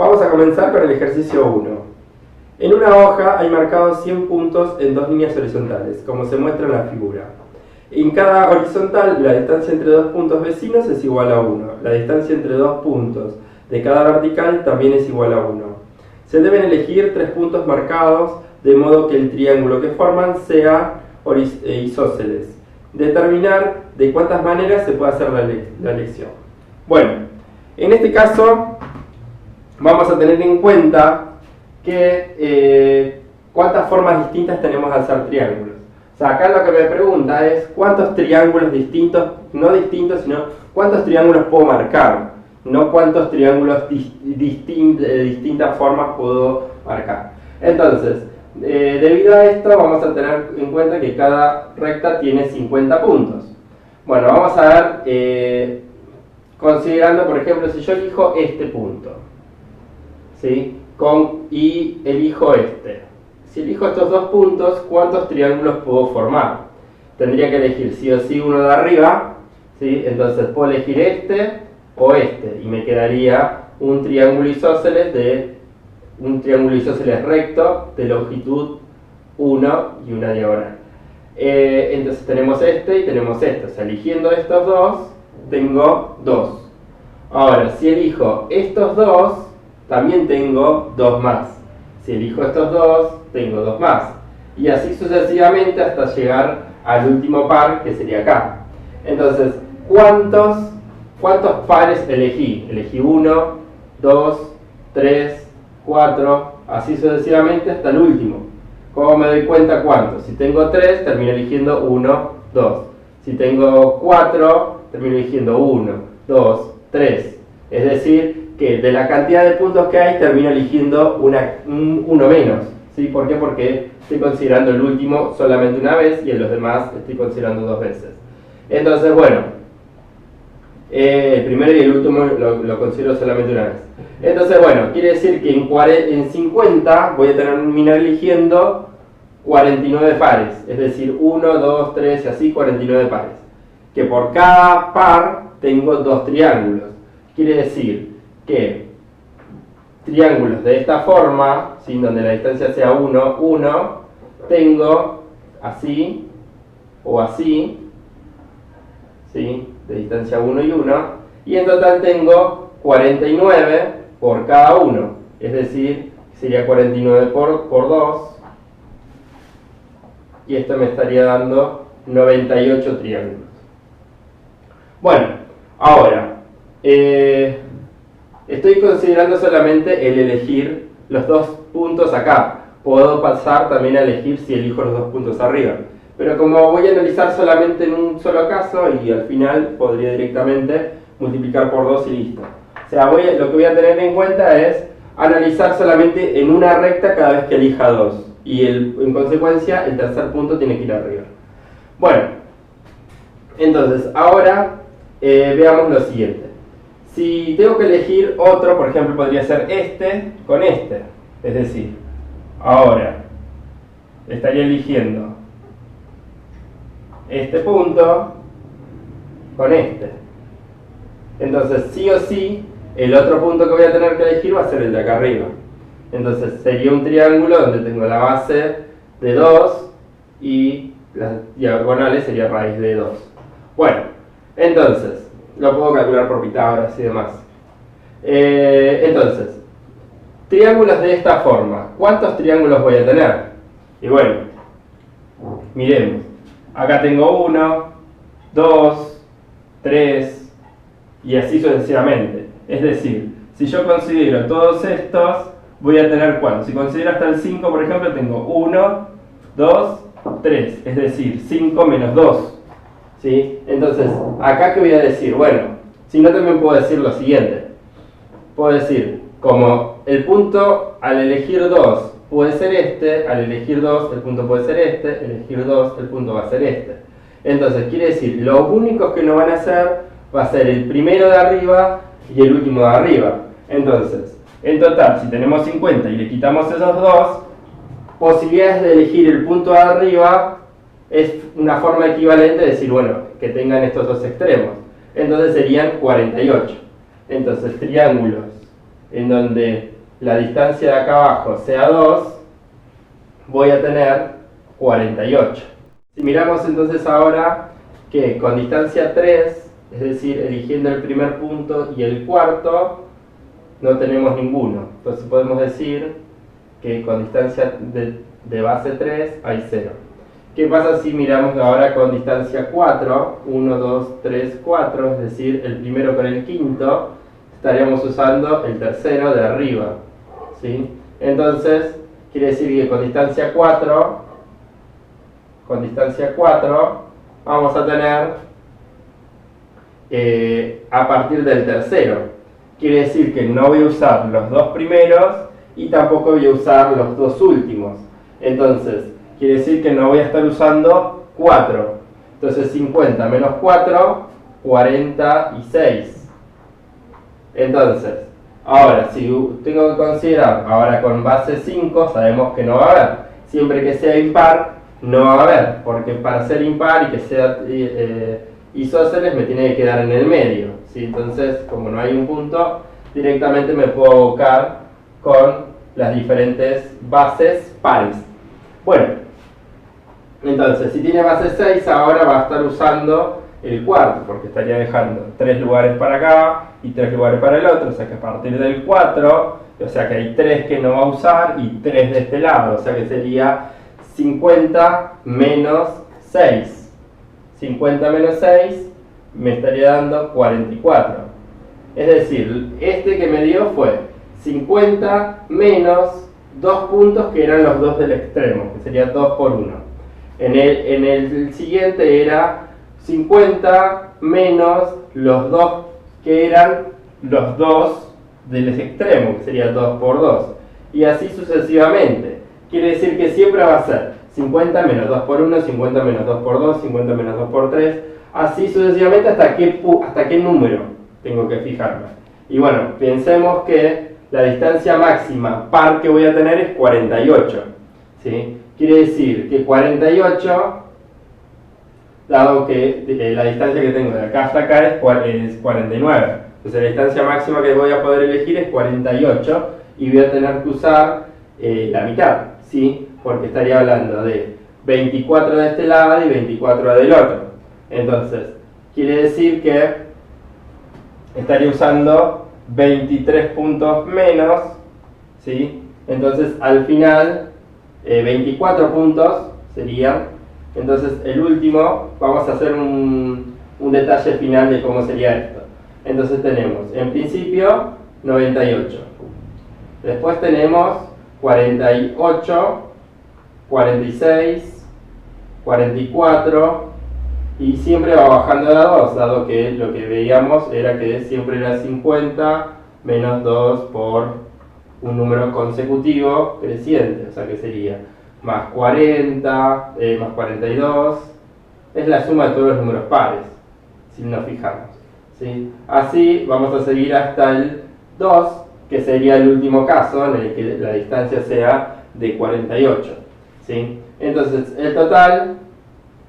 Vamos a comenzar con el ejercicio 1. En una hoja hay marcados 100 puntos en dos líneas horizontales, como se muestra en la figura. En cada horizontal, la distancia entre dos puntos vecinos es igual a 1. La distancia entre dos puntos de cada vertical también es igual a 1. Se deben elegir 3 puntos marcados, de modo que el triángulo que forman sea isósceles. Determinar de cuántas maneras se puede hacer la elección. Bueno, en este caso vamos a tener en cuenta que cuántas formas distintas tenemos al hacer triángulos. O sea, acá lo que me pregunta es cuántos triángulos distintos, no distintos, sino cuántos triángulos puedo marcar, no cuántos triángulos de distintas formas puedo marcar. Entonces, debido a esto vamos a tener en cuenta que cada recta tiene 50 puntos. Bueno, vamos a ver, considerando, por ejemplo, si yo elijo este punto, ¿sí? Y elijo este. Si elijo estos dos puntos, ¿cuántos triángulos puedo formar? Tendría que elegir sí o sí uno de arriba, ¿sí? Entonces puedo elegir este o este, y me quedaría un triángulo isósceles recto de longitud 1 y una diagonal. Entonces tenemos este y tenemos este. O sea, eligiendo estos dos, tengo 2. Ahora, si elijo estos dos, también tengo 2 más. Si elijo estos dos, tengo 2 más. Y así sucesivamente hasta llegar al último par, que sería acá. Entonces, ¿cuántos pares elegí? Elegí 1, 2, 3, 4, así sucesivamente hasta el último. ¿Cómo me doy cuenta cuántos? Si tengo 3, termino eligiendo 1, 2. Si tengo 4, termino eligiendo 1, 2, 3. Es decir, que de la cantidad de puntos que hay, termino eligiendo uno menos. ¿Sí? ¿Por qué? Porque estoy considerando el último solamente una vez y en los demás estoy considerando 2 veces. Entonces, bueno, el primero y el último lo considero solamente una vez. Entonces, bueno, quiere decir que en 50 voy a terminar eligiendo 49 pares. Es decir, 1, 2, 3 y así 49 pares. Que por cada par tengo 2 triángulos. Quiere decir que triángulos de esta forma, sin donde la distancia sea 1, 1, tengo así o así, ¿sí? De distancia 1 y 1, y en total tengo 49 por cada uno, es decir, sería 49 por 2, y esto me estaría dando 98 triángulos. Bueno, ahora, estoy considerando solamente el elegir los 2 puntos acá. Puedo pasar también a elegir si elijo los 2 puntos arriba. Pero como voy a analizar solamente en un solo caso, y al final podría directamente multiplicar por 2 y listo. O sea, lo que voy a tener en cuenta es analizar solamente en una recta cada vez que elija 2. Y en consecuencia, el tercer punto tiene que ir arriba. Bueno, entonces, ahora veamos lo siguiente. Si tengo que elegir otro, por ejemplo, podría ser este con este. Es decir, ahora estaría eligiendo este punto con este. Entonces, sí o sí, el otro punto que voy a tener que elegir va a ser el de acá arriba. Entonces, sería un triángulo donde tengo la base de 2 y las diagonales sería raíz de 2. Bueno, entonces, lo puedo calcular por Pitágoras y demás. Entonces, triángulos de esta forma. ¿Cuántos triángulos voy a tener? Y bueno, miremos. Acá tengo 1, 2, 3 y así sucesivamente. Es decir, si yo considero todos estos, voy a tener ¿cuántos? Si considero hasta el 5, por ejemplo, tengo 1, 2, 3. Es decir, 5 menos 2. ¿Sí? Entonces, acá ¿qué voy a decir? Bueno, si no también puedo decir lo siguiente. Puedo decir, como el punto al elegir 2 puede ser este, al elegir 2 el punto puede ser este, elegir 2 el punto va a ser este. Entonces, quiere decir, los únicos que no van a ser, va a ser el primero de arriba y el último de arriba. Entonces, en total, si tenemos 50 y le quitamos esos dos, posibilidades de elegir el punto de arriba es una forma equivalente de decir, bueno, que tengan estos dos extremos. Entonces serían 48. Entonces, triángulos en donde la distancia de acá abajo sea 2, voy a tener 48. Si miramos entonces ahora que con distancia 3, es decir, eligiendo el primer punto y el cuarto, no tenemos ninguno. Entonces podemos decir que con distancia de base 3 hay 0. ¿Qué pasa si miramos ahora con distancia 4? 1, 2, 3, 4, es decir, el primero con el quinto, estaríamos usando el tercero de arriba, ¿sí? Entonces, quiere decir que con distancia 4, vamos a tener a partir del tercero. Quiere decir que no voy a usar los dos primeros y tampoco voy a usar los dos últimos. Entonces, quiere decir que no voy a estar usando 4. Entonces 50 menos 4, 46. Entonces, ahora si tengo que considerar, ahora con base 5 sabemos que no va a haber. Siempre que sea impar, no va a haber. Porque para ser impar y que sea isósceles me tiene que quedar en el medio, ¿sí? Entonces, como no hay un punto, directamente me puedo abocar con las diferentes bases pares. Bueno, entonces, si tiene base 6, ahora va a estar usando el cuarto, porque estaría dejando 3 lugares para acá y 3 lugares para el otro, o sea que a partir del 4, o sea que hay 3 que no va a usar y 3 de este lado, o sea que sería 50 menos 6. 50 menos 6 me estaría dando 44. Es decir, este que me dio fue 50 menos 2 puntos que eran los dos del extremo, que sería 2 por 1. En el siguiente era 50 menos los dos que eran los dos del extremo, que sería 2 por 2. Y así sucesivamente. Quiere decir que siempre va a ser 50 menos 2 por 1, 50 menos 2 por 2, 50 menos 2 por 3, así sucesivamente hasta qué número tengo que fijarme. Y bueno, pensemos que la distancia máxima par que voy a tener es 48, ¿sí? Quiere decir que 48, dado que la distancia que tengo de acá hasta acá es 49, entonces la distancia máxima que voy a poder elegir es 48 y voy a tener que usar la mitad, ¿sí? Porque estaría hablando de 24 de este lado y 24 del otro. Entonces, quiere decir que estaría usando 23 puntos menos, ¿sí? Entonces, al final, 24 puntos serían. Entonces, el último, vamos a hacer un detalle final de cómo sería esto. Entonces tenemos, en principio, 98. Después tenemos 48, 46, 44 y siempre va bajando de a 2, dado que lo que veíamos era que siempre era 50 menos 2 por un número consecutivo creciente, o sea que sería más 40, más 42, es la suma de todos los números pares, si nos fijamos, ¿sí? Así vamos a seguir hasta el 2, que sería el último caso en el que la distancia sea de 48, ¿sí? Entonces, el total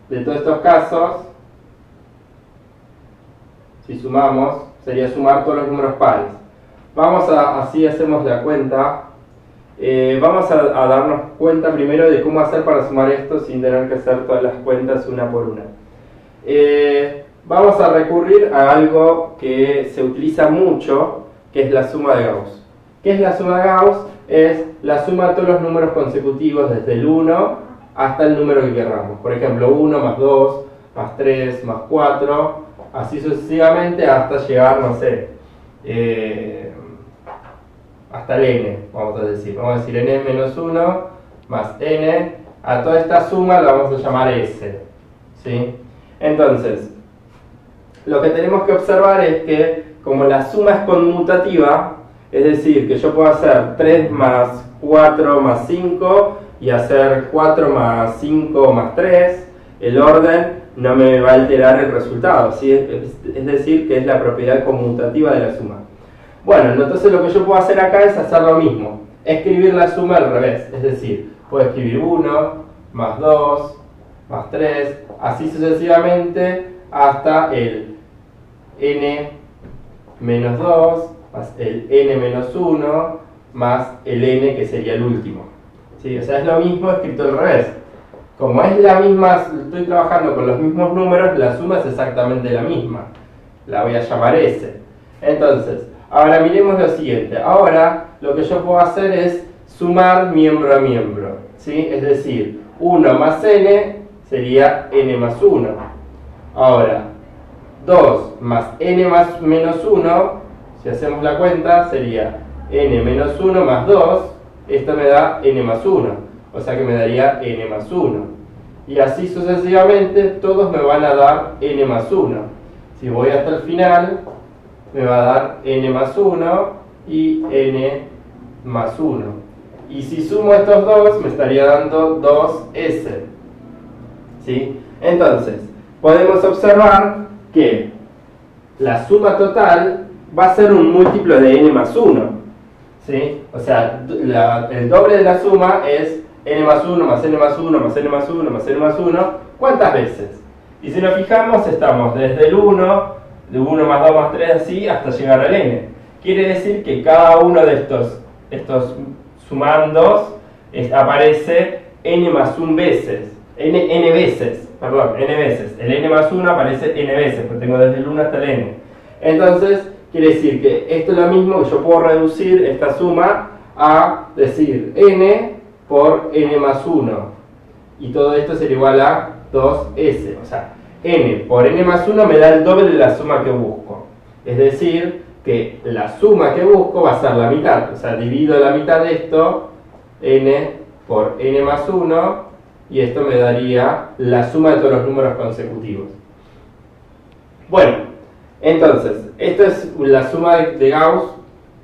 de todos estos casos, si sumamos, sería sumar todos los números pares. Así hacemos la cuenta. Vamos a darnos cuenta primero de cómo hacer para sumar esto sin tener que hacer todas las cuentas una por una. Vamos a recurrir a algo que se utiliza mucho, que es la suma de Gauss. ¿Qué es la suma de Gauss? Es la suma de todos los números consecutivos desde el 1 hasta el número que queramos. Por ejemplo, 1 más 2, más 3, más 4, así sucesivamente hasta llegar, no sé, hasta el n, vamos a decir. Vamos a decir n menos 1 más n. A toda esta suma la vamos a llamar s, ¿sí? Entonces, lo que tenemos que observar es que como la suma es conmutativa, es decir, que yo puedo hacer 3 más 4 más 5 y hacer 4 más 5 más 3, el orden no me va a alterar el resultado, ¿sí? Es decir, que es la propiedad conmutativa de la suma. Bueno, entonces lo que yo puedo hacer acá es hacer lo mismo, escribir la suma al revés, es decir, puedo escribir 1 más 2 más 3, así sucesivamente hasta el n menos 2 más el n menos 1, más el n que sería el último. ¿Sí? O sea, es lo mismo escrito al revés. Como es la misma, estoy trabajando con los mismos números, la suma es exactamente la misma. La voy a llamar S. Entonces, ahora miremos lo siguiente. Ahora, lo que yo puedo hacer es sumar miembro a miembro. ¿Sí? Es decir, 1 más n sería n más 1. Ahora, 2 más n más menos 1, si hacemos la cuenta, sería n menos 1 más 2. Esto me da n más 1. O sea que me daría n más 1. Y así sucesivamente, todos me van a dar n más 1. Si voy hasta el final, me va a dar n más 1 y n más 1. Y si sumo estos dos, me estaría dando 2s. ¿Sí? Entonces, podemos observar que la suma total va a ser un múltiplo de n más 1. ¿Sí? O sea, el doble de la suma es n más 1 más n más 1 más n más 1 más n más 1. ¿Cuántas veces? Y si nos fijamos, estamos desde el 1, de 1 más 2 más 3, así, hasta llegar al n. Quiere decir que cada uno de estos sumandos aparece n más 1 veces. N veces. El n más 1 aparece n veces, porque tengo desde el 1 hasta el n. Entonces, quiere decir que esto es lo mismo que yo puedo reducir esta suma a decir n por n más 1. Y todo esto sería igual a 2s. O sea, n por n más 1 me da el doble de la suma que busco. Es decir, que la suma que busco va a ser la mitad. O sea, divido la mitad de esto, n por n más 1, y esto me daría la suma de todos los números consecutivos. Bueno, entonces, esta es la suma de Gauss,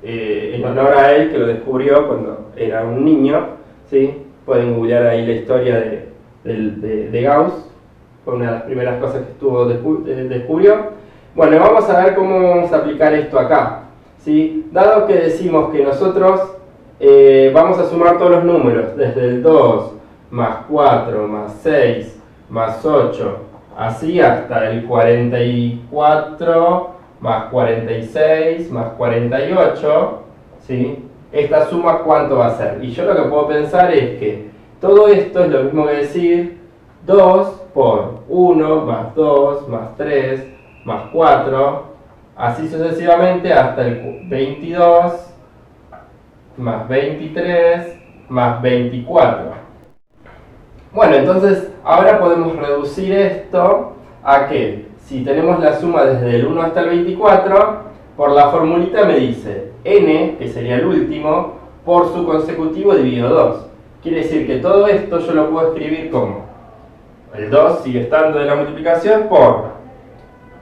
en honor a él, que lo descubrió cuando era un niño. ¿Sí? Pueden googlear ahí la historia de Gauss. Fue una de las primeras cosas que descubrió. Bueno, vamos a ver cómo vamos a aplicar esto acá. ¿Sí? Dado que decimos que nosotros vamos a sumar todos los números, desde el 2, más 4, más 6, más 8, así hasta el 44, más 46, más 48, ¿sí? Esta suma, ¿cuánto va a ser? Y yo lo que puedo pensar es que todo esto es lo mismo que decir 2 por 1, más 2, más 3, más 4, así sucesivamente hasta el 22, más 23, más 24. Bueno, entonces ahora podemos reducir esto a que si tenemos la suma desde el 1 hasta el 24, por la formulita me dice n, que sería el último, por su consecutivo dividido 2. Quiere decir que todo esto yo lo puedo escribir como el 2 sigue estando de la multiplicación por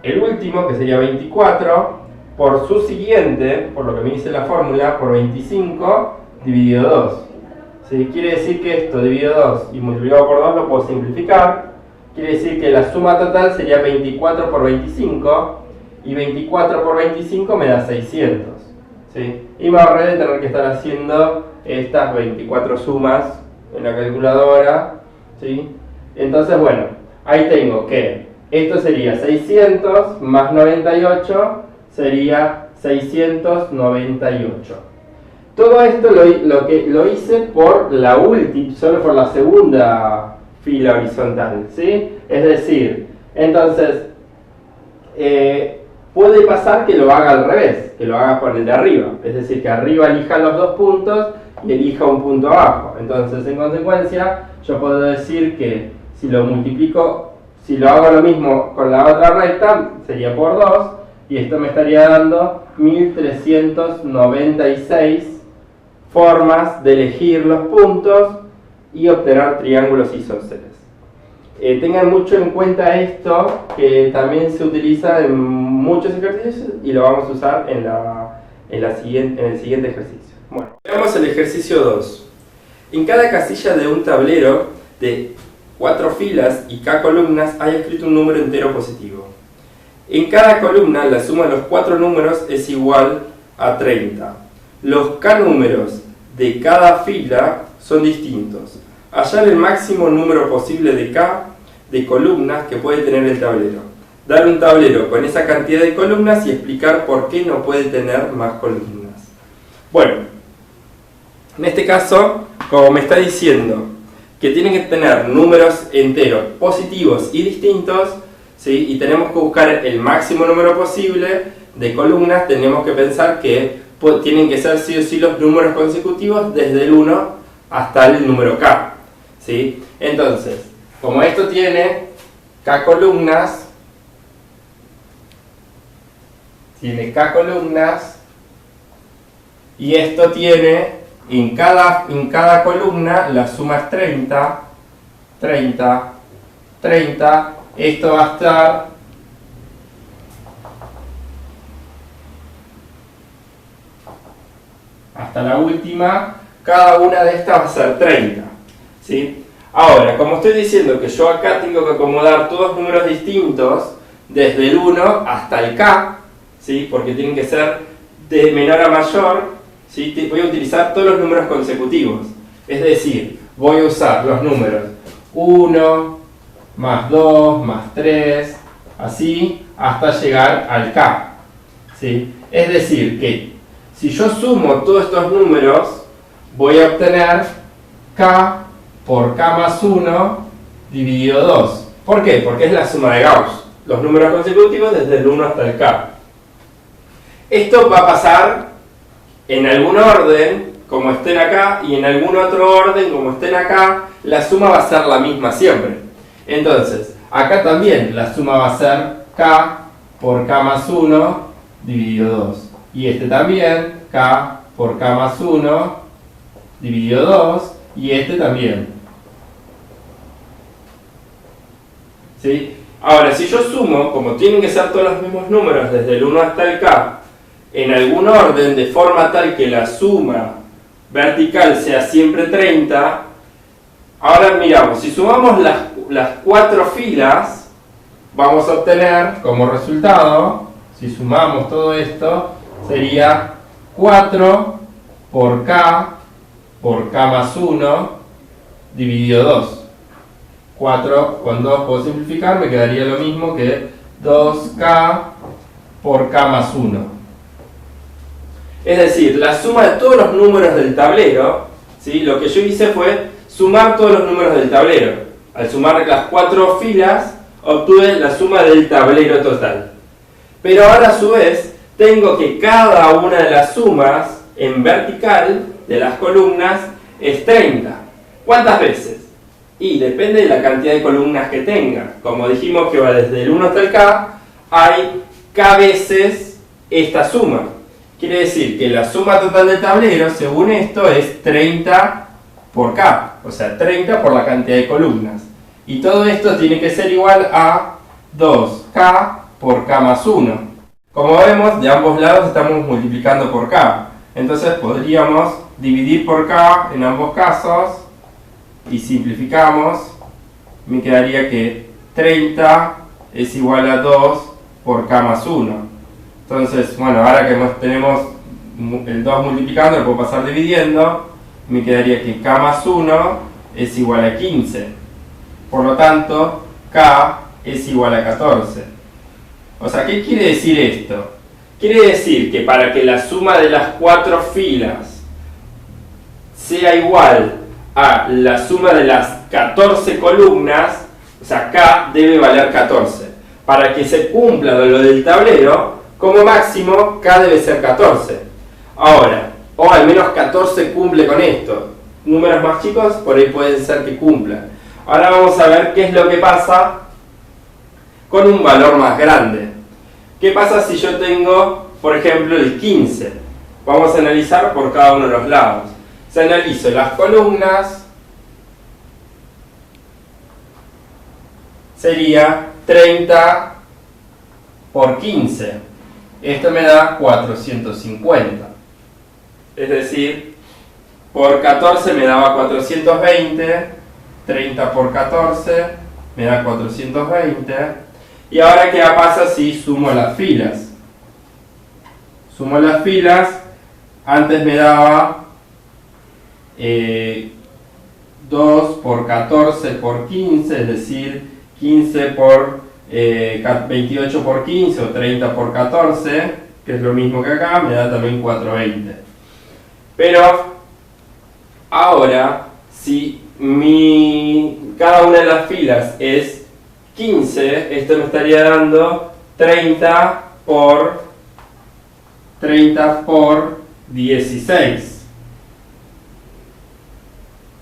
el último, que sería 24, por su siguiente, por lo que me dice la fórmula, por 25 dividido 2. ¿Sí? Quiere decir que esto dividido 2 y multiplicado por 2 lo puedo simplificar. Quiere decir que la suma total sería 24 por 25, y 24 por 25 me da 600. ¿Sí? Y me ahorré de tener que estar haciendo estas 24 sumas en la calculadora. ¿Sí? Entonces, bueno, ahí tengo que esto sería 600 más 98 sería 698. Todo esto lo hice por la última, solo por la segunda fila horizontal, ¿sí? Es decir, entonces, puede pasar que lo haga al revés, que lo haga por el de arriba. Es decir, que arriba elija los dos puntos y elija un punto abajo. Entonces, en consecuencia, yo puedo decir que si lo multiplico, si lo hago lo mismo con la otra recta, sería por 2, y esto me estaría dando 1396 formas de elegir los puntos y obtener triángulos isósceles. Tengan mucho en cuenta esto, que también se utiliza en muchos ejercicios y lo vamos a usar en el siguiente ejercicio. Bueno, veamos el ejercicio 2. En cada casilla de un tablero de 4 filas y k columnas hay escrito un número entero positivo. En cada columna la suma de los 4 números es igual a 30. Los k números de cada fila son distintos. Hallar el máximo número posible de k de columnas que puede tener el tablero. dar un tablero con esa cantidad de columnas y explicar por qué no puede tener más columnas. Bueno, en este caso, como me está diciendo que tienen que tener números enteros positivos y distintos, ¿sí? Y tenemos que buscar el máximo número posible de columnas, tenemos que pensar que tienen que ser sí o sí los números consecutivos desde el 1 hasta el número k, ¿sí? Entonces, como esto tiene k columnas, y esto tiene en cada columna la suma es 30, 30, 30, esto va a estar hasta la última, cada una de estas va a ser 30, ¿sí? Ahora, como estoy diciendo que yo acá tengo que acomodar todos números distintos desde el 1 hasta el k, ¿sí? Porque tienen que ser de menor a mayor, ¿sí? Voy a utilizar todos los números consecutivos, es decir, voy a usar los números 1, más 2, más 3, así hasta llegar al k, ¿sí? Es decir, que si yo sumo todos estos números, voy a obtener k por k más 1 dividido 2. ¿Por qué? Porque es la suma de Gauss, los números consecutivos desde el 1 hasta el k. Esto va a pasar en algún orden, como estén acá, y en algún otro orden, como estén acá, la suma va a ser la misma siempre. Entonces, acá también la suma va a ser k por k más 1 dividido 2. Y este también, k por k más 1 dividido 2, y este también. ¿Sí? Ahora, si yo sumo, como tienen que ser todos los mismos números desde el 1 hasta el k, en algún orden de forma tal que la suma vertical sea siempre 30, ahora miramos, si sumamos las 4 filas, vamos a obtener como resultado, si sumamos todo esto, sería 4 por k más 1 dividido 2. 4 con 2 puedo simplificar, me quedaría lo mismo que 2k por k más 1. Es decir, la suma de todos los números del tablero, ¿sí? Lo que yo hice fue sumar todos los números del tablero. Al sumar las 4 filas, obtuve la suma del tablero total. Pero ahora a su vez, tengo que cada una de las sumas en vertical de las columnas es 30. ¿Cuántas veces? Y depende de la cantidad de columnas que tenga. Como dijimos que va desde el 1 hasta el k, hay k veces esta suma. Quiere decir que la suma total del tablero, según esto, es 30 por k. O sea, 30 por la cantidad de columnas. Y todo esto tiene que ser igual a 2k por k más 1. Como vemos, de ambos lados estamos multiplicando por k. Entonces podríamos dividir por k en ambos casos y simplificamos. Me quedaría que 30 es igual a 2 por k más 1. Entonces, bueno, ahora que tenemos el 2 multiplicando, lo puedo pasar dividiendo. Me quedaría que k más 1 es igual a 15. Por lo tanto, k es igual a 14. O sea, ¿qué quiere decir esto? Quiere decir que para que la suma de las 4 filas sea igual a la suma de las 14 columnas, o sea, k debe valer 14. Para que se cumpla lo del tablero, como máximo k debe ser 14. Ahora, o al menos 14 cumple con esto. Números más chicos, por ahí pueden ser que cumplan. Ahora vamos a ver qué es lo que pasa con un valor más grande. ¿Qué pasa si yo tengo, por ejemplo, el 15? Vamos a analizar por cada uno de los lados. Se analizo las columnas, sería 30 por 15. Esto me da 450. Es decir, por 14 me daba 420, 30 por 14 me da 420. Y ahora, ¿qué pasa si sumo las filas? Sumo las filas, antes me daba 2 por 14 por 15, es decir, 15 por 28 por 15 o 30 por 14, que es lo mismo que acá, me da también 420. Pero ahora, si cada una de las filas es 15, esto me estaría dando 30 por 16.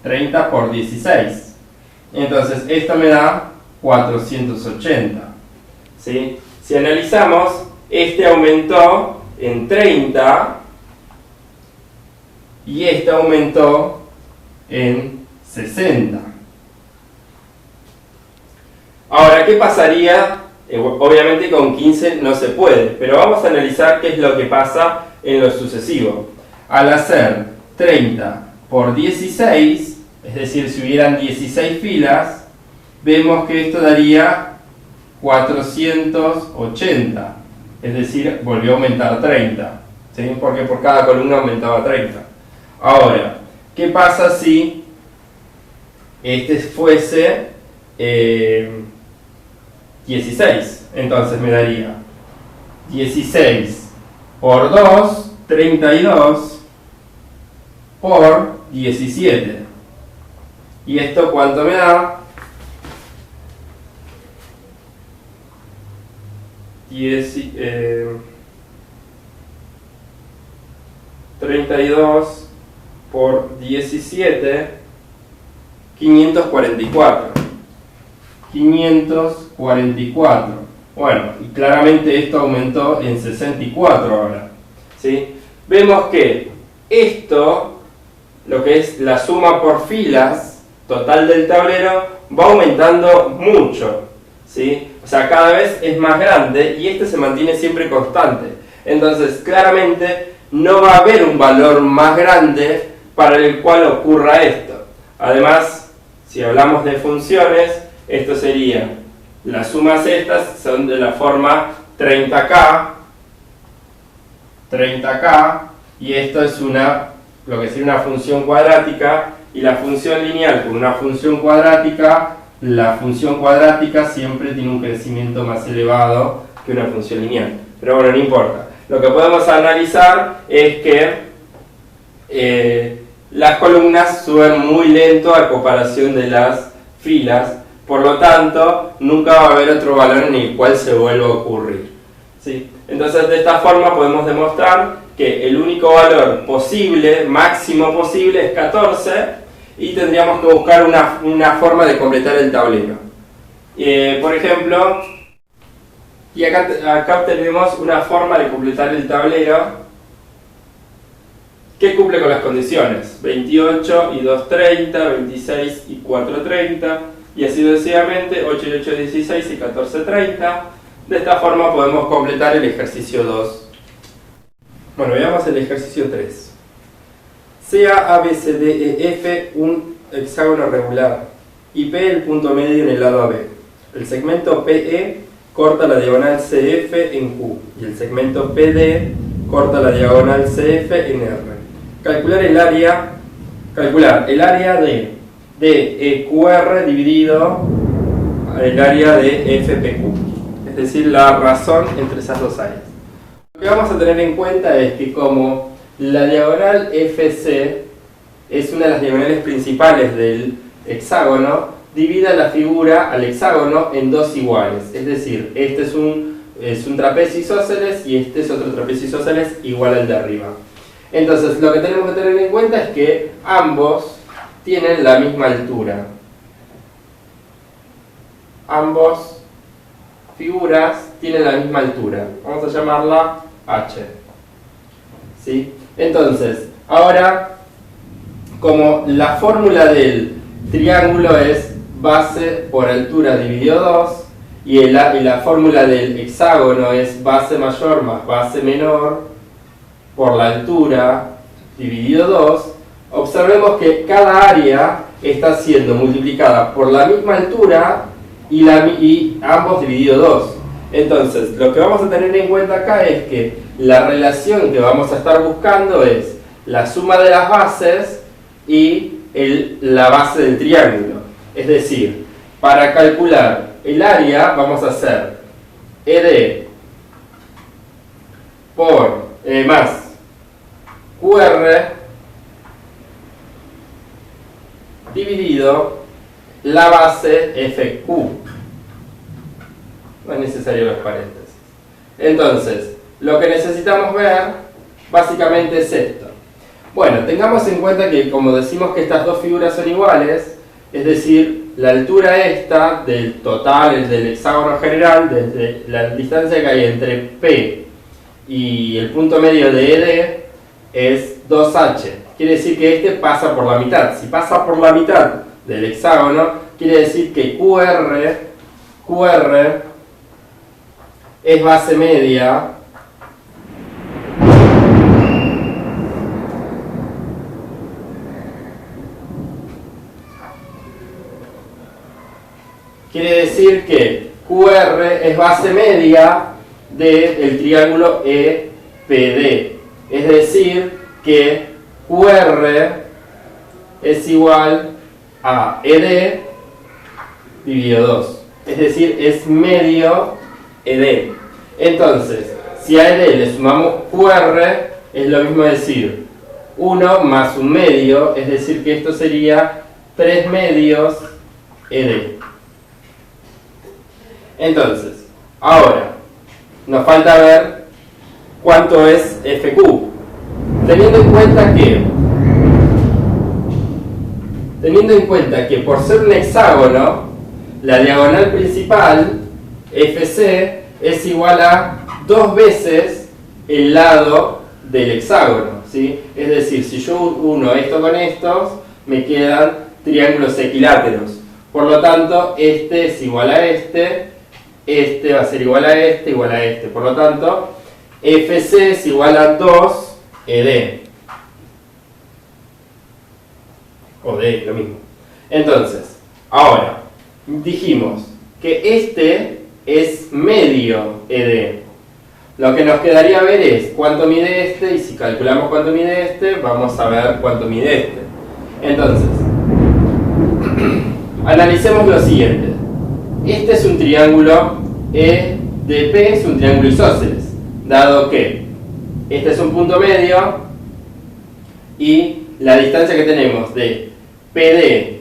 30 por 16. Entonces, esto me da 480. ¿Sí? Si analizamos, este aumentó en 30 y este aumentó en 60. Ahora, ¿qué pasaría? Obviamente con 15 no se puede, pero vamos a analizar qué es lo que pasa en lo sucesivo. Al hacer 30 por 16, es decir, si hubieran 16 filas, vemos que esto daría 480, es decir, volvió a aumentar 30, ¿sí? Porque por cada columna aumentaba 30. Ahora, ¿qué pasa si este fuese 16? Entonces me daría 16 por 2, 32 por 17. ¿Y esto cuánto me da? 32 por 17, 544. 544. Bueno, y claramente esto aumentó en 64 ahora. ¿Sí? Vemos que esto, lo que es la suma por filas total del tablero, va aumentando mucho. ¿Sí? O sea, cada vez es más grande y este se mantiene siempre constante. Entonces, claramente no va a haber un valor más grande para el cual ocurra esto. Además, si hablamos de funciones, esto sería, las sumas estas son de la forma 30k, y esto es lo que sería una función cuadrática, y la función lineal con una función cuadrática, la función cuadrática siempre tiene un crecimiento más elevado que una función lineal. Pero bueno, no importa. Lo que podemos analizar es que las columnas suben muy lento a comparación de las filas, por lo tanto, nunca va a haber otro valor en el cual se vuelva a ocurrir. ¿Sí? Entonces, de esta forma podemos demostrar que el único valor posible, máximo posible, es 14, y tendríamos que buscar una forma de completar el tablero. Por ejemplo, y acá tenemos una forma de completar el tablero que cumple con las condiciones: 28 y 2, 30, 26 y 4, 30, y así sucesivamente, 8 y 8, 16 y 14, 30. De esta forma podemos completar el ejercicio 2. Bueno, veamos el ejercicio 3. Sea ABCDEF un hexágono regular y P el punto medio en el lado AB. El segmento PE corta la diagonal CF en Q y el segmento PD corta la diagonal CF en R. Calcular el área de EQR dividido el área de FPQ, es decir, la razón entre esas dos áreas. Lo que vamos a tener en cuenta es que como la diagonal FC es una de las diagonales principales del hexágono, divida la figura al hexágono en dos iguales, es decir, este es un trapecio isósceles y este es otro trapecio isósceles igual al de arriba. Entonces, lo que tenemos que tener en cuenta es que ambos tienen la misma altura. Ambos figuras tienen la misma altura. Vamos a llamarla H. ¿Sí? Entonces, ahora, como la fórmula del triángulo es base por altura dividido 2, y la fórmula del hexágono es base mayor más base menor por la altura dividido 2, observemos que cada área está siendo multiplicada por la misma altura y ambos dividido 2. Entonces, lo que vamos a tener en cuenta acá es que la relación que vamos a estar buscando es la suma de las bases y la base del triángulo. Es decir, para calcular el área vamos a hacer ED por más QR dividido la base FQ. No es necesario los paréntesis. Entonces, lo que necesitamos ver básicamente es esto. Bueno, tengamos en cuenta que como decimos que estas dos figuras son iguales, es decir, la altura esta del total, del hexágono general, desde la distancia que hay entre P y el punto medio de ED es 2h. Quiere decir que este pasa por la mitad. Si pasa por la mitad del hexágono, quiere decir que QR es base media quiere decir que QR es base media del triángulo EPD. Es decir, que QR es igual a ED dividido 2. Es decir, es medio ED. Entonces, si a ED le sumamos QR, es lo mismo decir 1 más un medio, es decir, que esto sería 3 medios ED. Entonces, ahora, nos falta ver cuánto es FQ. Teniendo en cuenta que por ser un hexágono, la diagonal principal, FC, es igual a 2 veces el lado del hexágono, ¿sí? Es decir, si yo uno esto con estos, me quedan triángulos equiláteros. Por lo tanto, este es igual a este va a ser igual a este, igual a este. Por lo tanto, FC es igual a 2 ED. O D, lo mismo. Entonces, ahora, dijimos que este es medio ED. Lo que nos quedaría ver es cuánto mide este, y si calculamos cuánto mide este, vamos a ver cuánto mide este. Entonces, analicemos lo siguiente. Este es un triángulo EDP, es un triángulo isósceles, dado que este es un punto medio y la distancia que tenemos de PD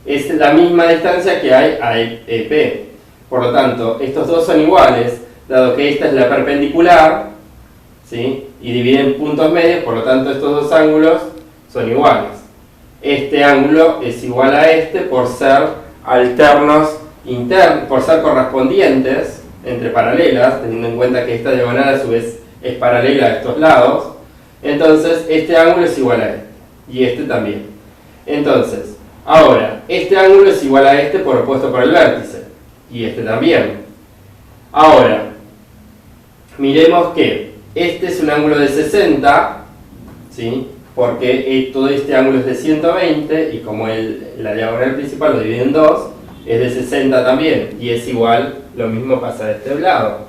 es la misma distancia que hay a EP. Por lo tanto, estos dos son iguales, dado que esta es la perpendicular, ¿sí? Y dividen puntos medios, por lo tanto estos dos ángulos son iguales. Este ángulo es igual a este por ser alternos internos, por ser correspondientes entre paralelas, teniendo en cuenta que esta diagonal a su vez es paralela a estos lados. Entonces este ángulo es igual a este, y este también. Entonces, ahora, este ángulo es igual a este por opuesto por el vértice, y este también. Ahora, miremos que este es un ángulo de 60, ¿sí? Porque todo este ángulo es de 120, y como la diagonal principal lo divide en 2, es de 60 también, y es igual, lo mismo pasa de este lado.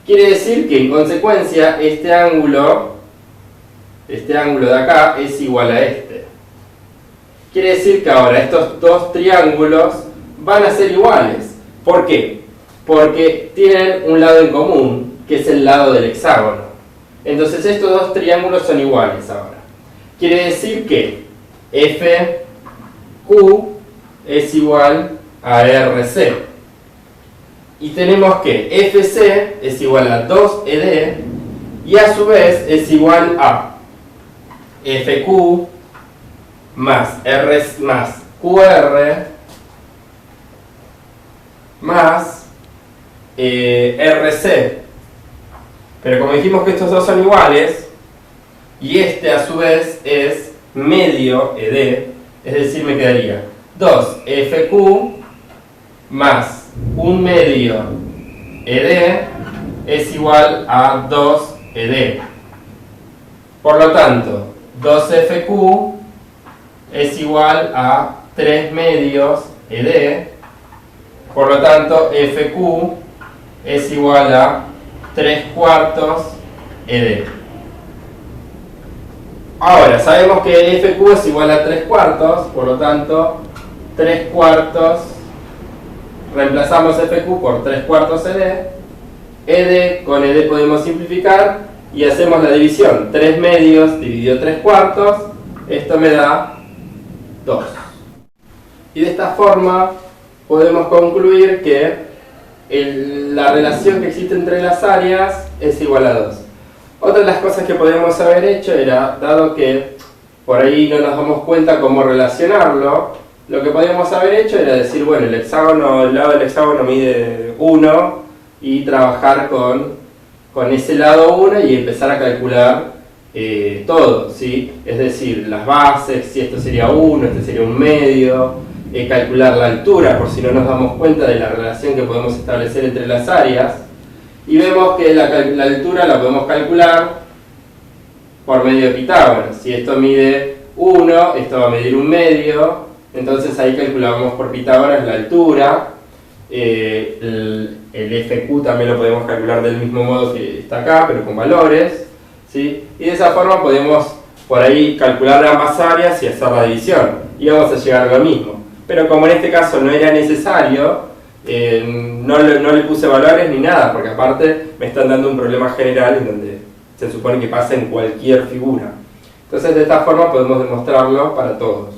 Quiere decir que en consecuencia este ángulo de acá es igual a este. Quiere decir que ahora estos dos triángulos van a ser iguales. ¿Por qué? Porque tienen un lado en común, que es el lado del hexágono. Entonces estos dos triángulos son iguales ahora. Quiere decir que FQ es igual a RC. Y tenemos que FC es igual a 2ED y a su vez es igual a FQ más QR más RC. Pero como dijimos que estos dos son iguales, y este a su vez es medio ED, es decir, me quedaría 2FQ más un medio ED es igual a 2ED. Por lo tanto, 2FQ es igual a 3 medios ED. Por lo tanto, FQ es igual a 3 cuartos ED. Ahora, sabemos que FQ es igual a 3 cuartos, por lo tanto, 3 cuartos reemplazamos FQ por 3/4 ED. ED con ED podemos simplificar y hacemos la división. 3 medios dividido 3/4, esto me da 2. Y de esta forma podemos concluir que la relación que existe entre las áreas es igual a 2. Otra de las cosas que podríamos haber hecho era, dado que por ahí no nos damos cuenta cómo relacionarlo, lo que podríamos haber hecho era decir, bueno, el lado del hexágono mide 1 y trabajar con ese lado 1 y empezar a calcular todo, ¿sí? Es decir, las bases, si esto sería 1, este sería un medio, calcular la altura por si no nos damos cuenta de la relación que podemos establecer entre las áreas, y vemos que la altura la podemos calcular por medio de Pitágoras. Si esto mide 1, esto va a medir un medio, entonces ahí calculamos por Pitágoras la altura. El FQ también lo podemos calcular del mismo modo que está acá, pero con valores, ¿sí? Y de esa forma podemos por ahí calcular ambas áreas y hacer la división, y vamos a llegar a lo mismo. Pero como en este caso no era necesario, no le puse valores ni nada, porque aparte me están dando un problema general en donde se supone que pasa en cualquier figura. Entonces de esta forma podemos demostrarlo para todos.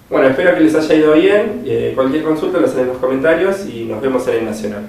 Bueno, espero que les haya ido bien. Cualquier consulta lo hacen en los comentarios y nos vemos en el Nacional.